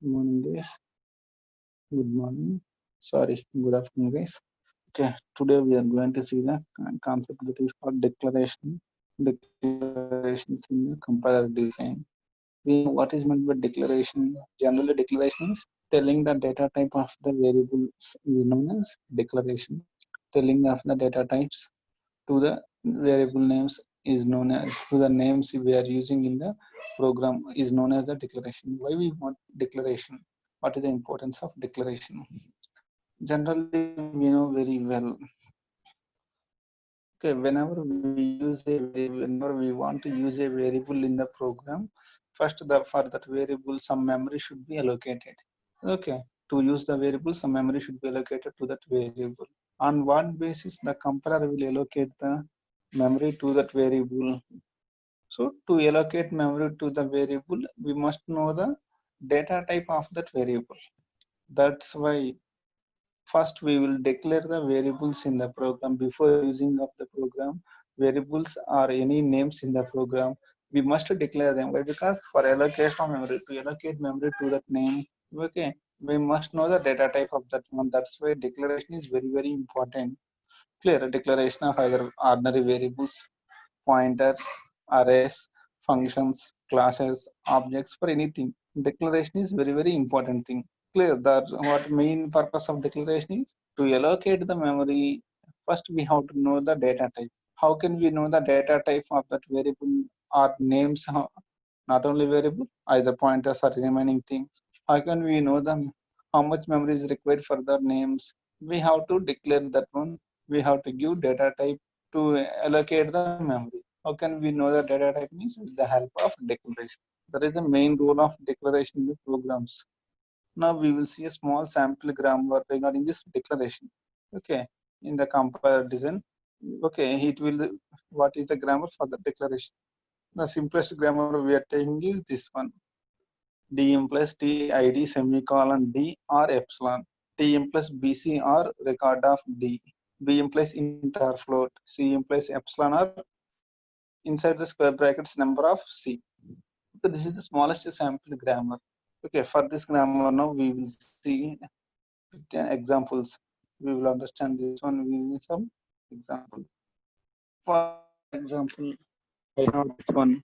Morning, guys. Good morning. Sorry, good afternoon, guys. Okay, today we are going to see the concept that is called declaration. Declarations in the compiler design. We know what is meant by declaration. Generally, declaration is telling the data type of the variables is known as declaration. Telling of the data types to the variable names is known as to the names we are using in the program is known as the declaration. Why we want declaration? What is the importance of declaration? Generally, we know very well. Okay, whenever we want to use a variable in the program, first for that variable some memory should be allocated. Okay, to use the variable some memory should be allocated to that variable. On what basis the compiler will allocate the memory to that variable? So to allocate memory to the variable, we must know the data type of that variable. That's why first we will declare the variables in the program before using of the program. Variables or any names in the program, we must declare them. Why? Because for allocation of memory, to allocate memory to that name, okay, we must know the data type of that one. That's why declaration is very, very important. Clear declaration of either ordinary variables, pointers, arrays, functions, classes, objects for anything. Declaration is very, very important thing. Clear that what main purpose of declaration is to allocate the memory. First, we have to know the data type. How can we know the data type of that variable or names? Not only variable, either pointers or remaining things. How can we know them? How much memory is required for the names? We have to declare that one. We have to give data type to allocate the memory. How can we know the data type means with the help of declaration. That is the main role of declaration in the programs. Now we will see a small sample grammar regarding this declaration. Okay, in the compiler design. Okay, it will. What is the grammar for the declaration? The simplest grammar we are taking is this one. D implies TID semicolon D or epsilon. T implies BC or record of D. B implies int or float. C implies epsilon or inside the square brackets number of C. So this is the smallest sample grammar. Okay, for this grammar now we will see with examples. We will understand this one with some example. For example, I have this one.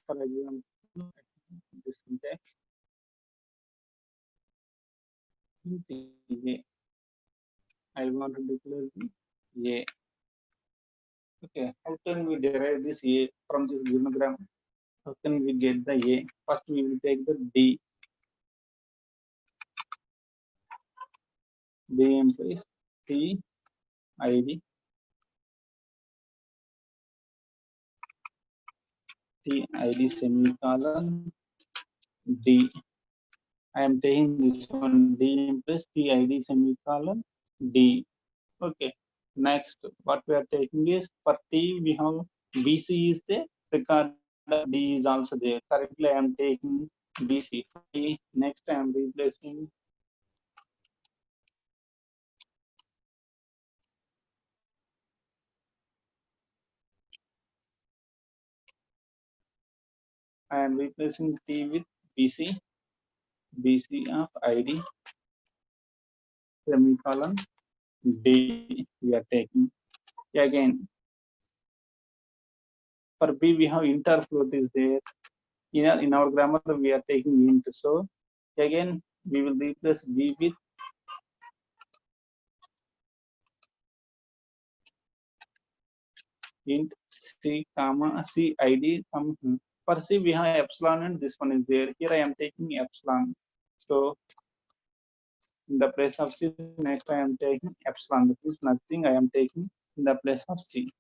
For example, this syntax int a. I want to declare this a. Okay, how can we derive this a from this given grammar? How can we get the a? First, we will take the d. D implies t id t id semicolon d. I am taking this one d implies t id semicolon d. Okay. Next, what we are taking is for t we have bc is there, record d is also there. Currently I am taking bc for t. Next I am replacing t with bc, bc of id semicolon d we are taking. Again, for b we have inter float is there. In our grammar we are taking int. So again we will replace b with int c comma c id comma. For c we have epsilon and this one is there. Here I am taking epsilon. So in the place of c, next I am taking epsilon. That is nothing I am taking in the place of c.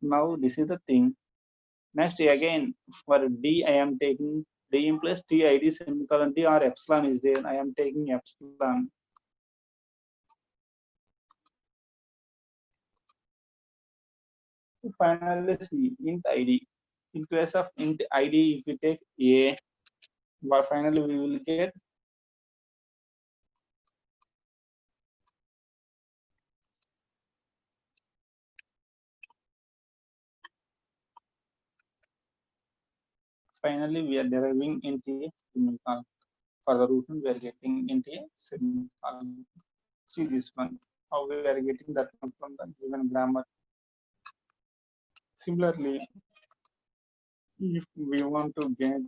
Now this is the thing. Next again for d I am taking d implies t id semicolon d or epsilon is there. I am taking epsilon. Finally, see int id. In case of int id, if we take a, but finally we will get finally we are deriving int a semicolon. For the root we are getting int a semicolon. See this one, how we are getting that one from the given grammar. Similarly, if we want to get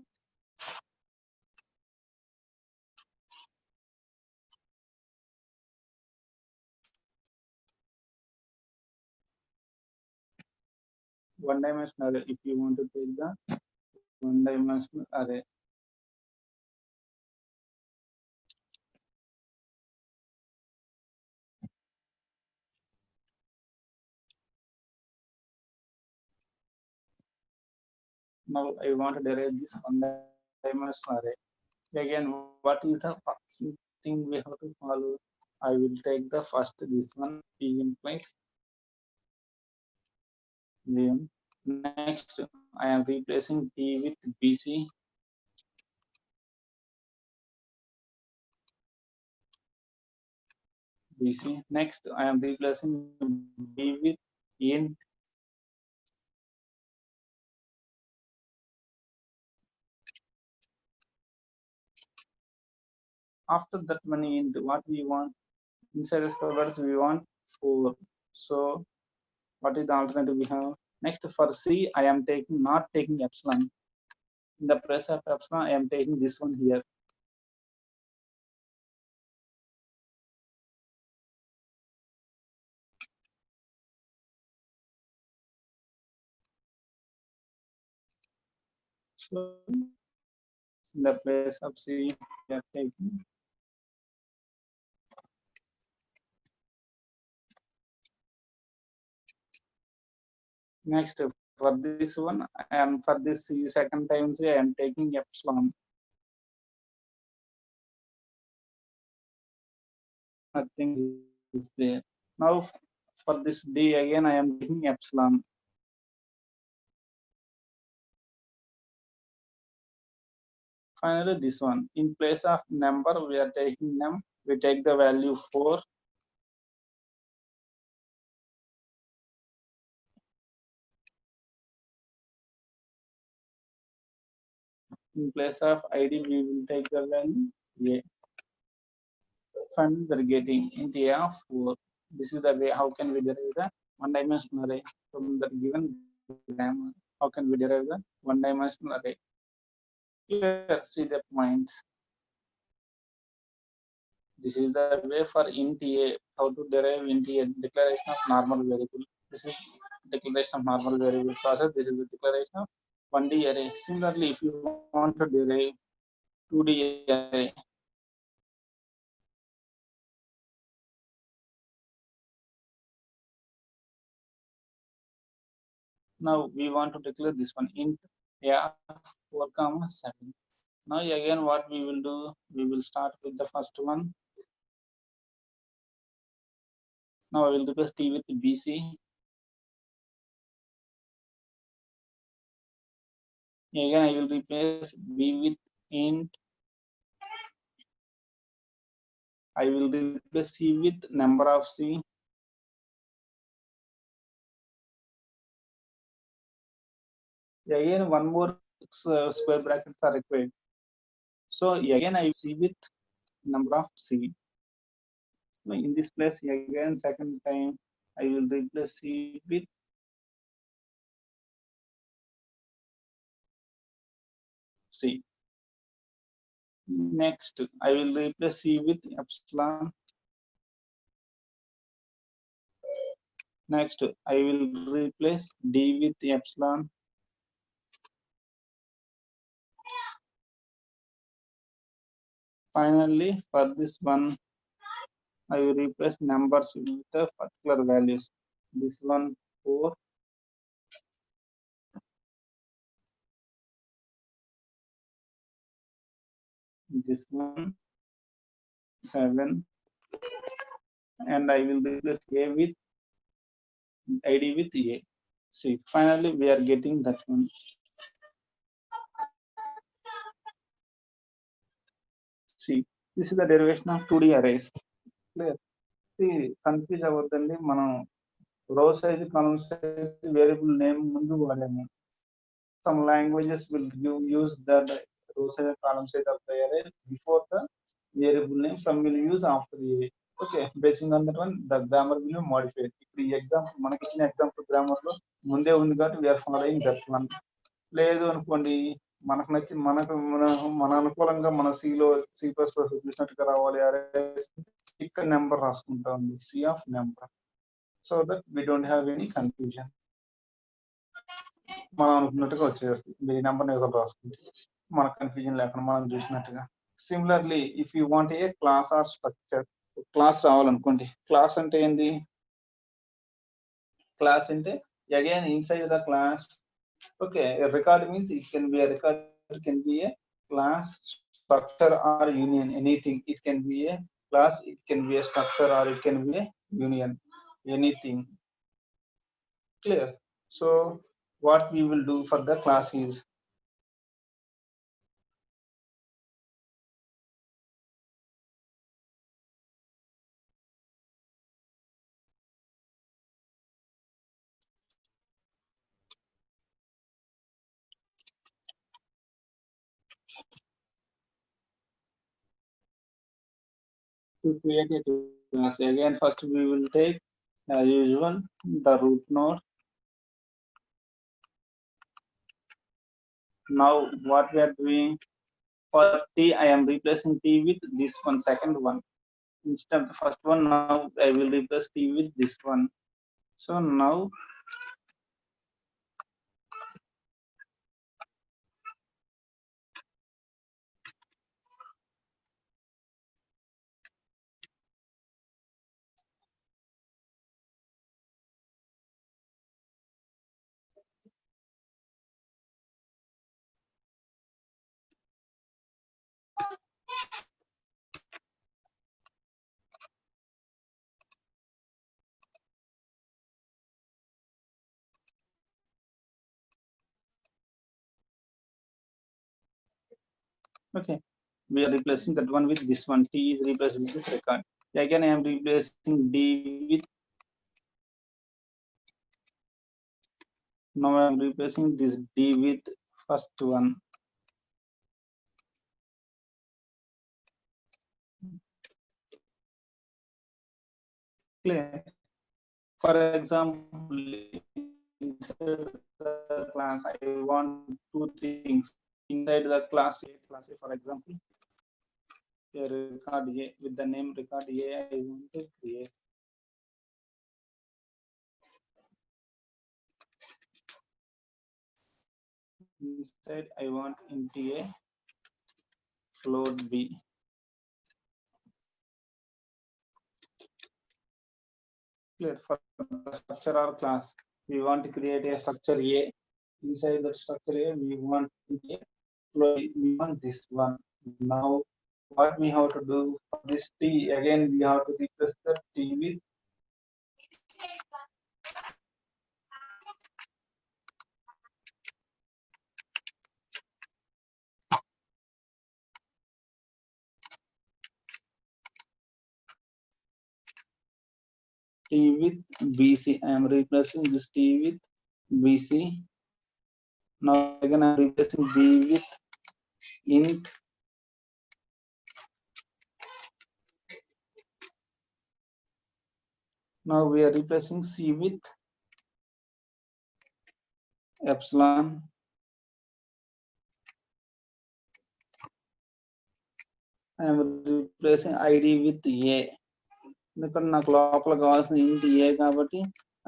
one dimensional array, if you want to take the one dimensional array, now I want to derive this one dimensional array. Again, what is the first thing we have to follow? I will take the first this one p implies VM. Next, I am replacing p with bc. bc. Next, I am replacing b with int. After that many int, what we want inside the brackets we want 4. So what is the alternative we have? Next for C, I am taking not taking epsilon. In the place of epsilon, I am taking this one here. So in the place of C, we are taking next for this one, and for this second time C, I am taking epsilon. Nothing is there. Now for this D again, I am taking epsilon. Finally, this one. In place of number, we are taking num. We take the value 4. In place of ID, we will take the value A. Finally, we are getting int A of 4. This is the way how can we derive the one-dimensional array from the given grammar. How can we derive the one-dimensional array? Here, see the points. This is the way for int A, how to derive int A, declaration of normal variable. This is declaration of normal variable process. This is the declaration of 1D array. Similarly, if you want to derive 2D array, now we want to declare this one int A 4, 7. Now again what we will do, we will start with the first one. Now I will replace T with BC. Again I will replace B with int. I will replace C with number of C. Again one more square brackets are required. So again I will C with number of C. In this place again second time I will replace C with C. Next I will replace C with epsilon. Next I will replace D with epsilon. Finally, for this one, I will replace numbers with the particular values. This one 4, this one 7, and I will replace A with ID with A. See, finally we are getting that one. See, this is the derivation of 2D arrays. Clear? See, confuse అవ్వద్దండి, మనం row size, column size, variable name ముందు వాడాము. Some languages will use the row size and column size of the array before the variable name. Some will use after the array. Okay, basing on that one, the grammar will be modified. ఇప్పుడు ఈ example మనకి ఇచ్చిన example grammar లో ముందే ఉంది కాబట్టి we are following that one. లేదు అనుకోండి, మనకు నచ్చి మన అనుకూలంగా మన సిలో సి ప్లస్ ప్లస్ చూసినట్టుగా రావాలి అరేస్, ఇక్కడ నెంబర్ రాసుకుంటా ఉంది, C of number, so that we don't have any confusion. మనం అనుకున్నట్టుగా వచ్చేస్తుంది, మీరు నెంబర్ నిజం రాసుకుంటే మనకు కన్ఫ్యూజన్ లేకుండా మనం చూసినట్టుగా. Similarly if you want a class or structure, class రావాలనుకోండి, క్లాస్ అంటే ఏంది? క్లాస్ అంటే again inside the class. Okay, a record means it can be a record, it can be a class, structure or union, anything. It can be a class, it can be a structure, or it can be a union, anything. Clear? So what we will do for the class is, to create a class, again first we will take as usual the root node. Now what we are doing, for t I am replacing t with this one, second one, instead of the first one. Now I will replace t with this one. So now okay, we are replacing that one with this one. T is replaced with this record. Again, I am replacing D with. Now I am replacing this D with first one. Clear? For example, inside the class, I want two things. Inside the class A, for example, a record A with the name record A, I want to create. Inside I want int A, float B. Clear? For the structure or class, we want to create a structure A. Inside the structure A, we want this one. Now what we have to do for this T, again we have to replace the T with T with BC. I am replacing this T with BC. Now again I am replacing B with int. Now we are replacing C with epsilon. I am replacing ID with A. ఎందుకంటే నాకు లోపల కావాల్సిన ఇంట్ ఏ కాబట్టి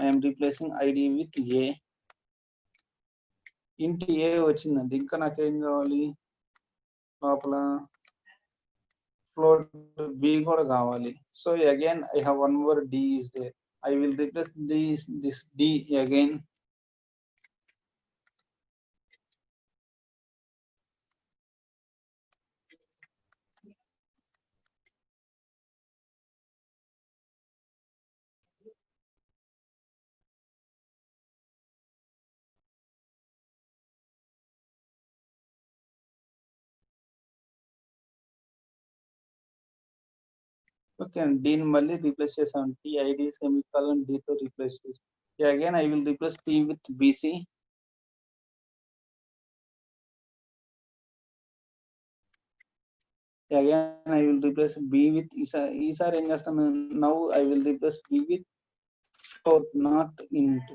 I'm replacing ID with a. ఇంట్ ఏ వచ్చిందండి, ఇంకా నాకేం కావాలి, లోపల ఫ్లోట్ బి కూడా కావాలి. So again I have one more D is there. I will replace this D again. Okay, and D మళ్ళీ replace చేసాం. T ID semicolon D తో replace చేసాం. Yeah, again I will replace T with BC. Yeah, again I will replace B with ఈసారి ఏం చేస్తాను? Now I will replace B with float, not int.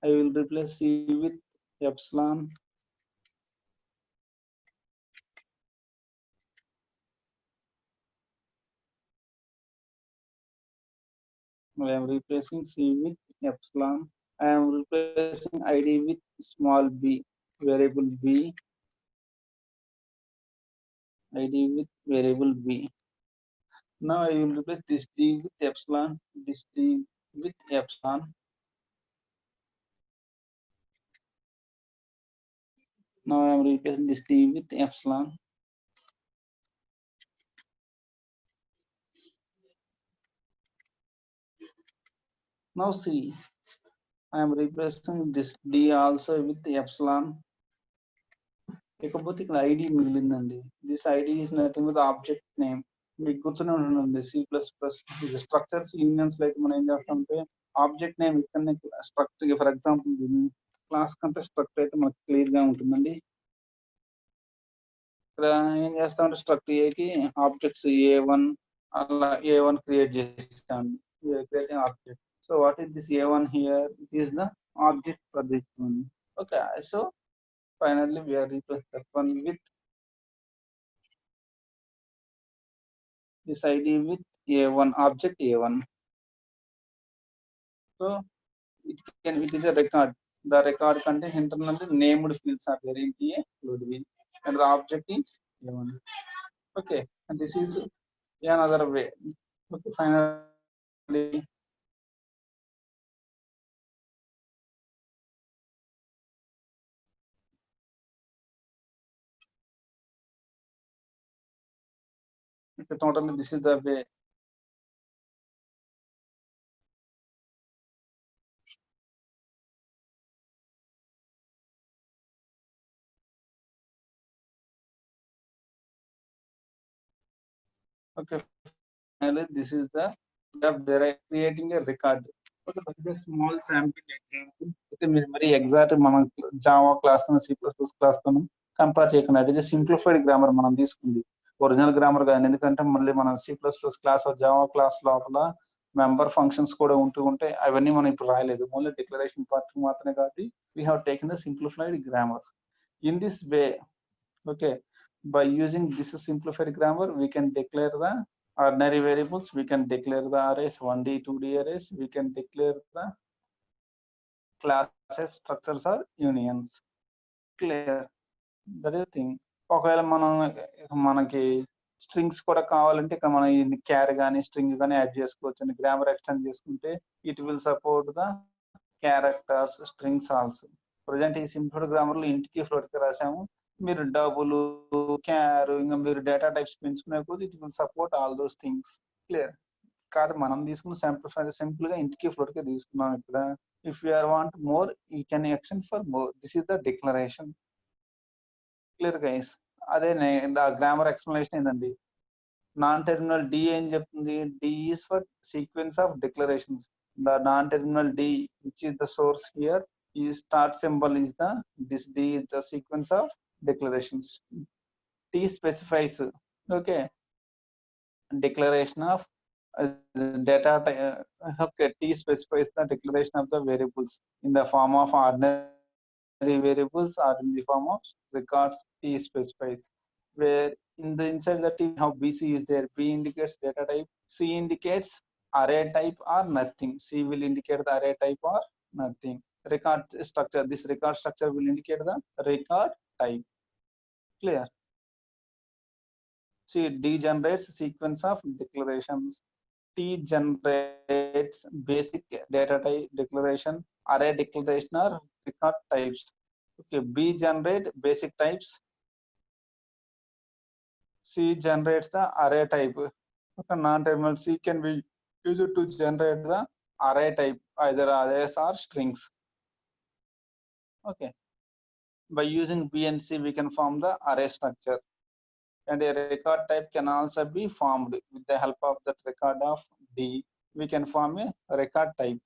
I will replace C with epsilon. I am replacing C with epsilon. I am replacing ID with small b, variable b, ID with variable b. Now I will replace this d with epsilon, this d with epsilon. Now I am replacing this d with epsilon. Now see, I am replacing this d also with epsilon. ఇకపోతే ఇక్కడ ID మిగిలిందండి. This ID is nothing with object name. మీకు గుర్తునే ఉంటుంది C++ structures unions లో అయితే మనం ఏం చేస్తామంటే ఆబ్జెక్ట్ నేమ్ ఇక్కడ స్ట్రక్చర్, ఫర్ ఎగ్జాంపుల్ క్లాస్ కంటే స్ట్రక్చర్ అయితే మనకు క్లియర్ గా ఉంటుందండి. ఇక్కడ ఏం చేస్తామంటే స్ట్రక్చర్ ఏకి ఆబ్జెక్ట్స్ A1 అలా A1 క్రియేట్ చేస్తాం. Creating object. So what is this A1 here? It is the object for this one. Okay, so finally we are replaced that one with this ID with A1, object A1. So it is a record. The record contains internally named fields are there in TA load wheel, and the object is A1. Okay, and this is another way. Okay, finally totally this is the way. Okay, finally this is the way of creating a record. Okay, but this small sample example. అయితే మీరు మరి exact మనం Java class C++ class తో compare చేయకుండా ఇది simplified grammar మనం తీసుకుంది, original grammar కాదు. ఎందుకంటే మళ్ళీ మనం C++ క్లాస్ జావా క్లాస్ లోపల మెంబర్ ఫంక్షన్స్ కూడా ఉంటే అవన్నీ మనం ఇప్పుడు రాయలేదు, ఓన్లీ డిక్లరేషన్ పార్ట్ మాత్రమే. కాబట్టి we have taken the simplified grammar in this way. Okay, by using this simplified grammar we can declare the ordinary variables, we can declare the arrays 1D 2D arrays, we can declare the classes, structures or unions. Clear? That is the thing. ఒకవేళ మనకి strings కూడా కావాలంటే ఇక్కడ మనం క్యార్ కానీ string కానీ add చేసుకోవచ్చు. Grammar extend చేసుకుంటే it will support the characters strings also. Present ఈ సింపుల్ గ్రామర్ లో ఇంటికి ఫ్లోట్ కి రాసాము. మీరు డబుల్ క్యార్ ఇంకా మీరు డేటా టైప్స్ పెంచుకునే కొద్ది it will support all those things. Clear? కాదు, మనం తీసుకున్న సింపుల్ గా ఇంటికి ఫ్లోట్ కి తీసుకున్నాం. ఇక్కడ if you are want more you can extend for more. This is the declaration. Clear guys? అదే గ్రామర్ ఎక్స్ప్లెనేషన్ ఏంటండి. నాన్ టెర్మినల్ డి ఏం చెప్తుంది? D is for sequence of declarations. The non terminal D which is the source here, ఈ start symbol is this D is the sequence of declarations. T specifies, okay, declaration of data. Okay, T specifies the declaration of the variables in the form of ordinary variables or in the form of records. T specifies where inside the T how BC is there. B indicates data type, C indicates array type or nothing. C will indicate the array type or nothing. Record structure, this record structure will indicate the record type. Clear? See, D generates sequence of declarations. T generates basic data type declaration, array declaration or record types. Okay, B generate basic types. C generates the array type. Okay, non-terminal C can be used to generate the array type, either arrays or strings. Okay, by using B and C we can form the array structure. and a record type can also be formed with the help of that record of D. We can form a record type.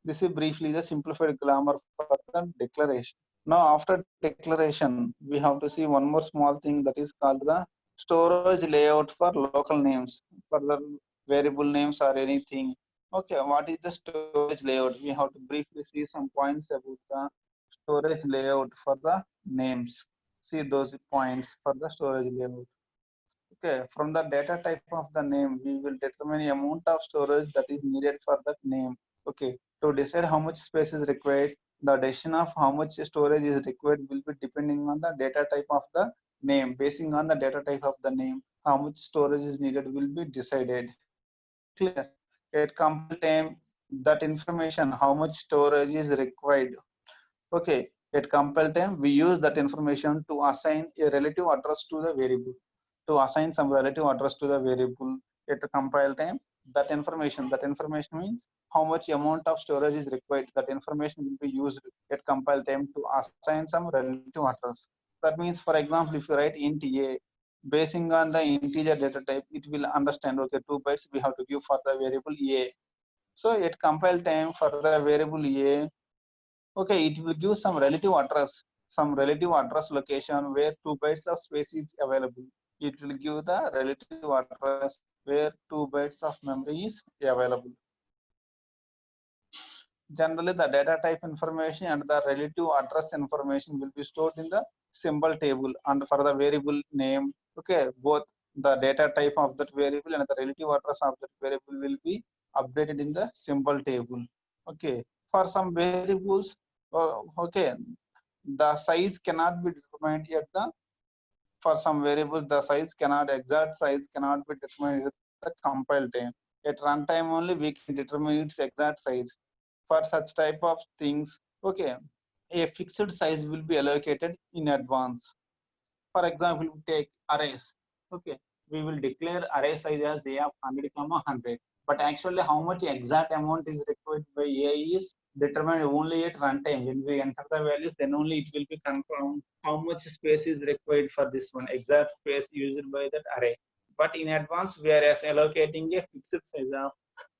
This is briefly the simplified grammar for the declaration. Now, after declaration, we have to see one more small thing that is called the storage layout for local names, for the variable names or anything. Okay, what is the storage layout? We have to briefly see some points about the storage layout for the names. See those points for the storage layout. Okay, from the data type of the name, we will determine the amount of storage that is needed for that name. Okay, to decide how much space is required, the decision of how much storage is required will be depending on the data type of the name. Basing on the data type of the name, how much storage is needed will be decided. Clear. At compile time, that information, how much storage is required. Okay, at compile time, we use that information to assign a relative address to the variable. To assign some relative address to the variable at compile time, that information means how much amount of storage is required. That information will be used at compile time to assign some relative address. That means, for example, if you write int a, basing on the integer data type, it will understand, okay, 2 bytes we have to give for the variable a. So at compile time for the variable a, okay, it will give some relative address location where 2 bytes of space is available. It will give the relative address where 2 bytes of memory is available. Generally, the data type information and the relative address information will be stored in the symbol table, and for the variable name, okay, both the data type of that variable and the relative address of that variable will be updated in the symbol table. Okay, for some variables, okay, the size cannot be determined at the, for some variables the exact size cannot be determined at the compile time. At runtime only we can determine its exact size. For such type of things, okay, a fixed size will be allocated in advance. For example, we take arrays. Okay, we will declare array size as a of 100, 100. But actually, how much exact amount is required by a is determined only at runtime. When we enter the values, then only it will be confirmed how much space is required for this one, exact space used by that array. But in advance, we are allocating a fixed size of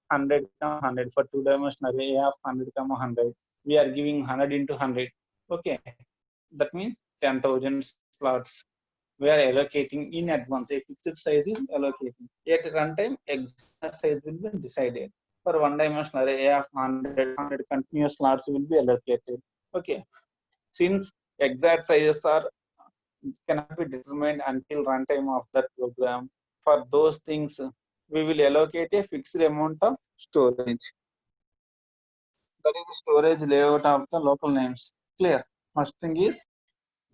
100, 100 for two-dimensional array of 100, 100. We are giving 100 into 100. Okay, that means 10,000 slots. We are allocating in advance. A fixed size is allocating. At runtime, exact size will be decided. For one-dimensional array of 100 continuous slots will be allocated. Okay, since exact sizes are cannot be determined until runtime of that program, for those things we will allocate a fixed amount of storage. That is the storage layout of the local names. Clear? First thing is,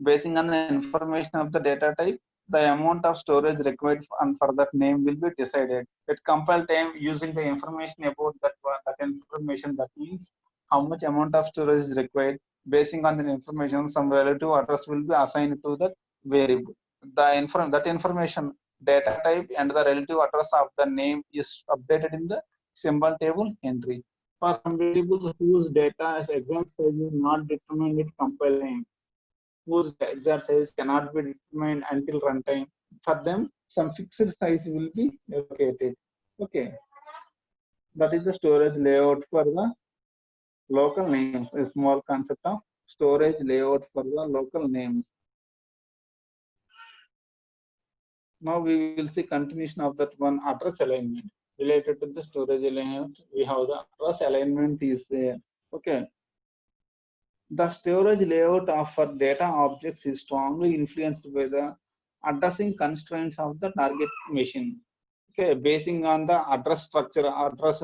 basing on the information of the data type, the amount of storage required for that name will be decided. At compile time, using the information about that information, that means how much amount of storage is required. Basing on the information, some relative address will be assigned to that variable. That information, data type and the relative address of the name is updated in the symbol table entry. For some variables whose data is exact size is not determined at compile time, whose exact size cannot be determined until runtime, for them some fixed size will be allocated. Okay, that is the storage layout for the local names, a small concept of storage layout for the local names. Now we will see continuation of that one, address alignment. Related to the storage alignment, we have the address alignment is there. Okay, the storage layout of our data objects is strongly influenced by the addressing constraints of the target machine. Okay, basing on the address structure, address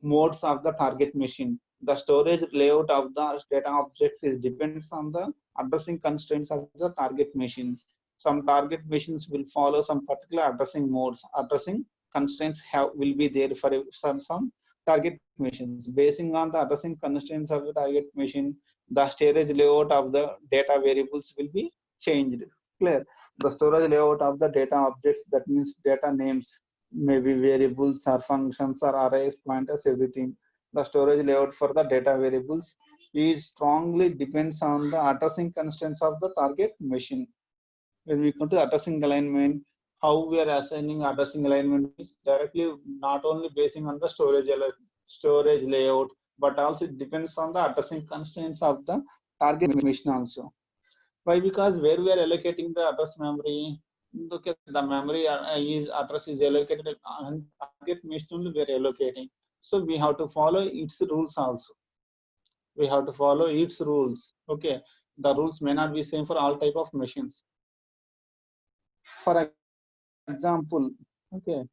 modes of the target machine. The storage layout of the data objects is depends on the addressing constraints of the target machine. Some target machines will follow some particular addressing modes. Addressing constraints will be there for some target machines. Basing on the addressing constraints of the target machine, the storage layout of the data variables will be changed. Clear? The storage layout of the data objects, that means data names, maybe variables or functions or arrays, pointers, everything. The storage layout for the data variables is strongly depends on the addressing constraints of the target machine. when we come to addressing alignment, how we are assigning addressing alignment is directly not only basing on the storage layout, but also it depends on the addressing constraints of the target machine also. Why? Because where we are allocating the address memory, okay, the memory address is allocated on target machine only we are allocating. So we have to follow its rules also. We have to follow its rules. Okay, the rules may not be same for all type of machines. For example, okay,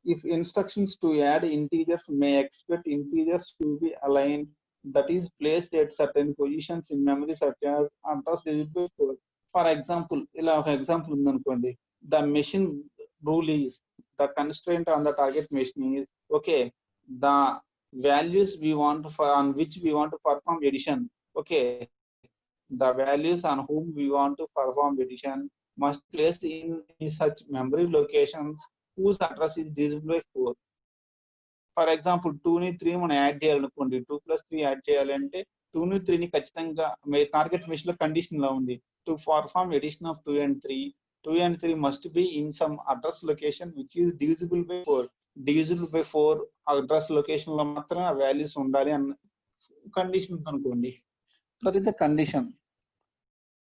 if instructions to add integers may expect integers to be aligned, that is placed at certain positions in memory such as address digit by 4. For example, ఇలా ఒక example ఉందనుకోండి, the machine rule is, the constraint on the target machine is, okay, the values we want for on which we want to perform addition, okay, the values on whom we want to perform addition must be placed in such memory locations whose address is divisible by 4. For example 2 ని 3 మనం add చేయాలనుకోండి, 2 + 3 add చేయాలంటే 2 ని 3 ని ఖచ్చితంగా target machine లో condition లా ఉంది, to perform addition of 2 and 3, 2 and 3 must be in some address location which is divisible by 4. Divisible by 4 address location లో మాత్రమే ఆ వాల్యూస్ ఉండాలి అన్న కండిషన్ అనుకోండి. That is the condition.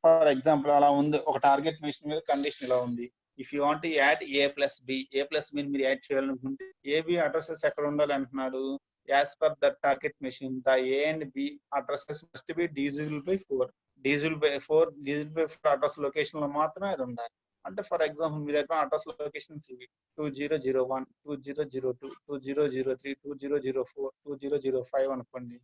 For example అలా ఉంది, ఒక టార్గెట్ మెషిన్ మీద కండిషన్ ఇలా ఉంది, if you want add a + b, a + b మీరు యాడ్ చేయాలనుకుంటే ఏబి అడ్రసెస్ ఎక్కడ ఉండాలి అంటున్నాడు, as per the target machine the a and b addresses must be divisible by 4. Divisible by 4 address location లో మాత్రమే అది ఉండాలి. అంటే ఫర్ ఎగ్జాంపుల్ మీ దగ్గర అడ్రస్ లొకేషన్స్ ఇవి 2001, 2002, 2003, 2004, 2005 అనుకోండి.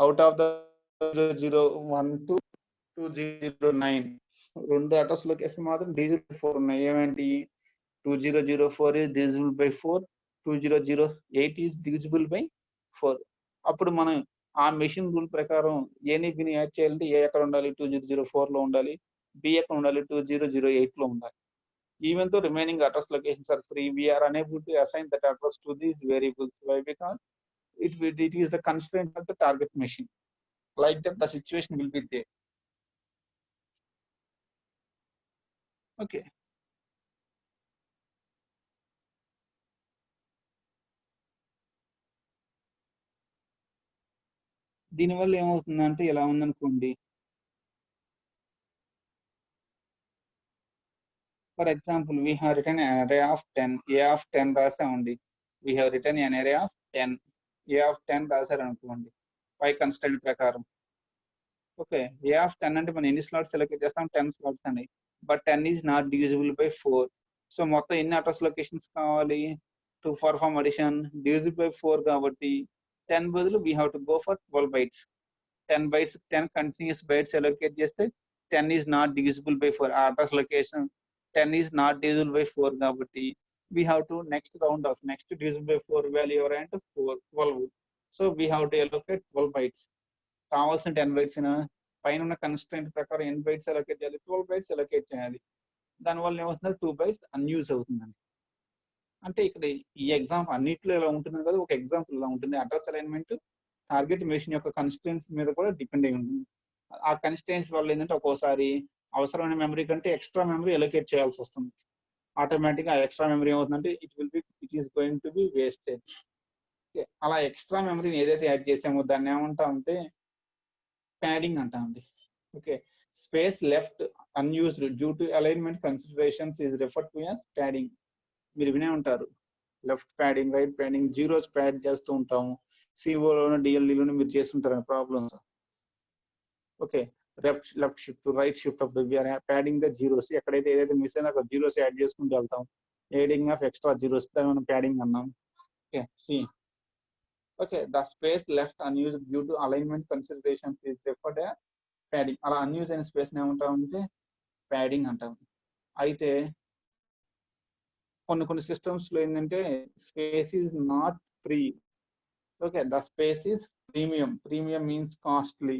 అవుట్ ఆఫ్ ద 001 to 2009 రెండు అడ్రస్ లొకేషన్ మాత్రం డివిజిబుల్ 4 ఉన్నాయి. ఏమేంటి, 2004 is divisible by 4, 2008 is divisible by 4. అప్పుడు మనం ఆ మెషిన్ రూల్ ప్రకారం ఏని బిని యాడ్ చేయాలంటే ఏ ఎక్కడ ఉండాలి, 2004 లో ఉండాలి, బి ఎక్కడ ఉండాలి, 2008 లో ఉండాలి. Even though remaining address locations are free, we are unable to assign that address to these variables. Why? Because it is the constraint of the target machine. Like that the situation will be there. Okay. దీనివల్ల ఏమవుతుందంటే ఇలా ఉందనుకోండి, for example we have written an array of 10, a of 10 రాసామండి, we have written an array of 10, a of 10 రాశారు అనుకోండి పై constraint ప్రకారం. Okay, A of 10 అంటే మనం ఎన్ని స్లాట్స్ సెలెక్ట్ చేస్తాం, 10 స్లాట్స్ అండి, but 10 is not divisible by 4. So మొత్తం ఎన్ని అడ్రస్ లొకేషన్స్ కావాలి to perform addition, divisible by 4 కాబట్టి 10 బదులు we have to go for 12 bytes. 10 bytes, 10 continuous bytes allocate చేస్తే 10 ఈజ్ నాట్ డివిజిబుల్ బై 4. ఆ address location 10 is not divisible by 4 కాబట్టి we have to next round off next divisible by 4 value ఎవరు అంటే 12. So we have to allocate 12 bytes. కావాల్సిన 10 bytes పైన ఉన్న constraint ప్రకారం ఎన్ని బైట్స్ అలొకేట్ చేయాలి, 12 bytes అలొకేట్ చేయాలి. దానివల్ల ఏమవుతుంది, 2 bytes అన్యూజ్ అవుతుందండి. అంటే ఇక్కడ ఈ ఎగ్జాంపుల్ అన్నిట్లో ఇలా ఉంటుంది కదా, ఒక ఎగ్జాంపుల్ ఇలా ఉంటుంది. అడ్రస్ అలైన్మెంట్ టార్గెట్ మెషిన్ యొక్క కన్స్ట్రెంట్స్ మీద కూడా డిపెండ్ అయి ఉంటుంది. ఆ కన్స్ట్రెంట్స్ వల్ల ఏంటంటే ఒక్కోసారి అవసరమైన మెమరీ కంటే ఎక్స్ట్రా మెమరీ అలొకేట్ చేయాల్సి వస్తుంది. ఆటోమేటిక్ ఆ ఎక్స్ట్రా మెమరీ ఏమవుతుందంటే it is going to be wasted. అలా ఎక్స్ట్రా మెమరీని ఏదైతే యాడ్ చేసామో దాన్ని ఏమంటామంటే ప్యాడింగ్ అంటామండి. Okay, space left unused due to alignment considerations is referred to as padding. మీరు వినే ఉంటారు, left padding, right padding, zeros pad చేస్తూ ఉంటాము, సిఓలోను డిఎల్డీలోను మీరు చేస్తుంటారు problems. Okay, left shift right shift of we are padding the zeros. ఎక్కడైతే ఏదైతే మిస్ అయినా అక్కడ జీరోస్ యాడ్ చేసుకుంటూ వెళ్తాం, యాడింగ్ ఆఫ్ ఎక్స్ట్రా జీరోస్, దాన్ని మనం ప్యాడింగ్ అన్నాం. Okay, C okay, the space left unused due to alignment considerations is referred as padding. అలా అన్యూజ్ అయిన స్పేస్ ఏమంటామంటే ప్యాడింగ్ అంటాం. అయితే కొన్ని సిస్టమ్స్ లో ఏంటంటే space is not free. Okay, the space is premium. Premium means costly.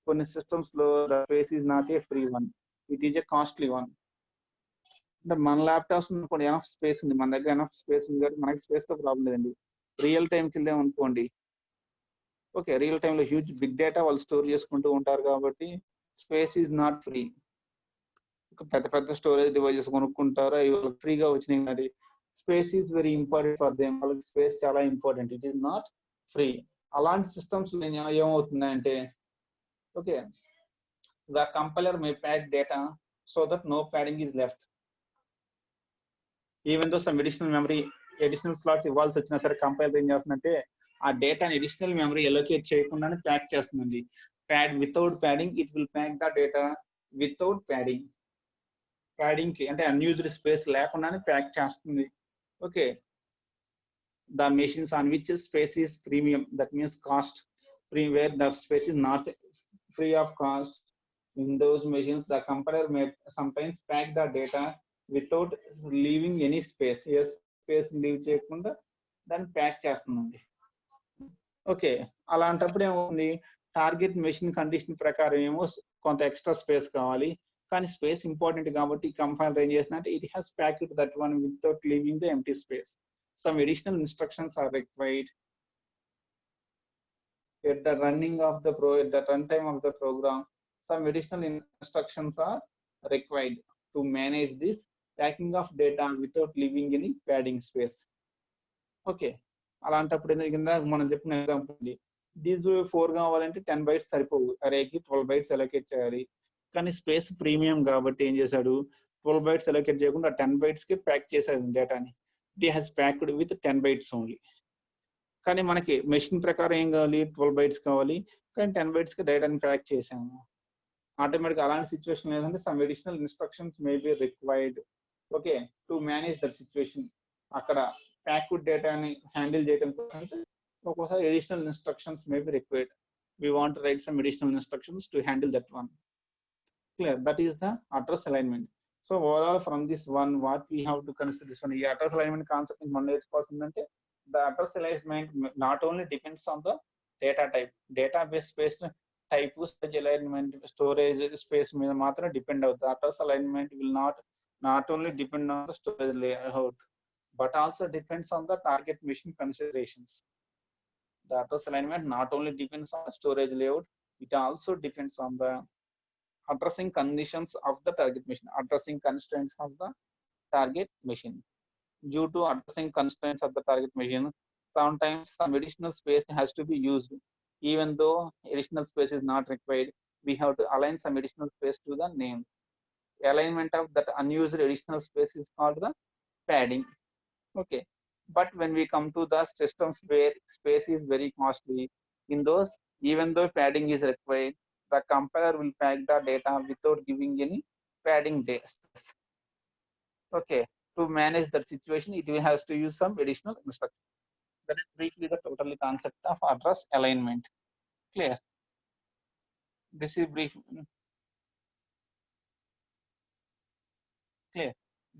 కొన్ని systems లో the space is not a free one. It is a costly one. మన ల్యాప్టాప్స్ అనుకోండి ఎనఫ్ స్పేస్ ఉంది, మన దగ్గర ఎనఫ్ స్పేస్ ఉంది కాబట్టి మనకి స్పేస్ తో ప్రాబ్లం లేదండి. రియల్ టైంకి వెళ్ళాం అనుకోండి, ఓకే, రియల్ టైంలో హ్యూజ్ బిగ్ డేటా వాళ్ళు స్టోర్ చేసుకుంటూ ఉంటారు కాబట్టి స్పేస్ ఈజ్ నాట్ ఫ్రీ. పెద్ద పెద్ద స్టోరేజ్ డివైజెస్ కొనుక్కుంటారు, అవి వాళ్ళకి ఫ్రీగా వచ్చినాయి కానీ space is very important for them. వాళ్ళకి స్పేస్ చాలా important, it is not free. అలాంటి సిస్టమ్స్ ఏమవుతుందంటే, okay, the compiler may pack data so that no padding is left. Even though some additional memory, additional slots ఇవ్వాల్సి వచ్చినా సరే compiler ఏం చేస్తుందంటే ఆ డేటాని అడిషనల్ మెమరీ ఎలొకేట్ చేయకుండానే ప్యాక్ చేస్తుందండి. Without padding it will pack the data without padding. Padding కి అంటే అన్యూజ్డ్ స్పేస్ లేకుండానే ప్యాక్ చేస్తుంది. Okay, the machines on which space is premium, that means cost free, where the space is not free of cost. In those machines the compiler may sometimes pack the data without leaving any space. ఏ space leave చేయకుండా దాన్ని pack చేస్తుందండి. Okay, అలాంటప్పుడు ఏమవుతుంది, target machine condition ప్రకారం ఏమో కొంత extra space కావాలి, కానీ స్పేస్ ఇంపార్టెంట్ కాబట్టి కంపైలర్ ఏం చేస్తుందంటే it has packed that one without leaving the empty space. Some additional instructions are required at the running of the at the runtime of the program. Some additional instructions are required to manage this packing of data without leaving any padding space. Okay, అలాంటప్పుడు కింద మనం చెప్పిన example, these 4 కావాలంటే 10 bytes సరిపోవు, అరేకి 12 bytes allocate చేయాలి. కానీ space premium కాబట్టి ఏం చేశాడు, 12 బైట్స్ అలొకేట్ చేయకుండా 10 బైట్స్ కి ప్యాక్ చేసేది డేటాని. It has packed with 10 bytes only. కానీ మనకి మెషిన్ ప్రకారం ఏం కావాలి, 12 బైట్స్ కావాలి, కానీ 10 బైట్స్ కి డేటాని ప్యాక్ చేసాము. ఆటోమేటిక్ అలాంటి సిచ్యువేషన్ లేదంటే some additional instructions may be required, okay, to manage that situation. అక్కడ ప్యాక్డ్ డేటాని హ్యాండిల్ చేయడం కోసం ఒక్కోసారి additional instructions may be required. We want to write some additional instructions to handle that one. Clear? That is the address alignment. So overall from this one, what we have to consider this one, the address alignment concept in Monday అంటే the address alignment not only depends on the data type, database space type, storage alignment, storage space మీద మాత్రం depend అవుతుంది. address alignment will not only depend on the storage layout but also depends on the target machine considerations. The address alignment not only depends on the storage layout, it also depends on the addressing conditions of the target machine, addressing constraints of the target machine. Due to addressing constraints of the target machine, sometimes some additional space has to be used. Even though additional space is not required, we have to align some additional space to the name. Alignment of that unused additional space is called the padding. Okay, but when we come to the systems where space is very costly, in those, even though padding is required, the compiler will pack the data without giving any padding space. Okay, to manage that situation, it will has to use some additional instruction. That is briefly the total concept of address alignment. Clear? This is brief. Clear?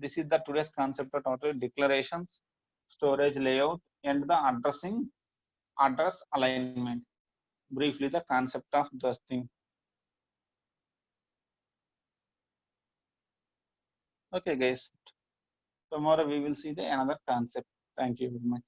This is the today's concept of total declarations, storage layout, and the address alignment. Briefly the concept of this thing. Okay guys, tomorrow we will see the another concept. Thank you very much.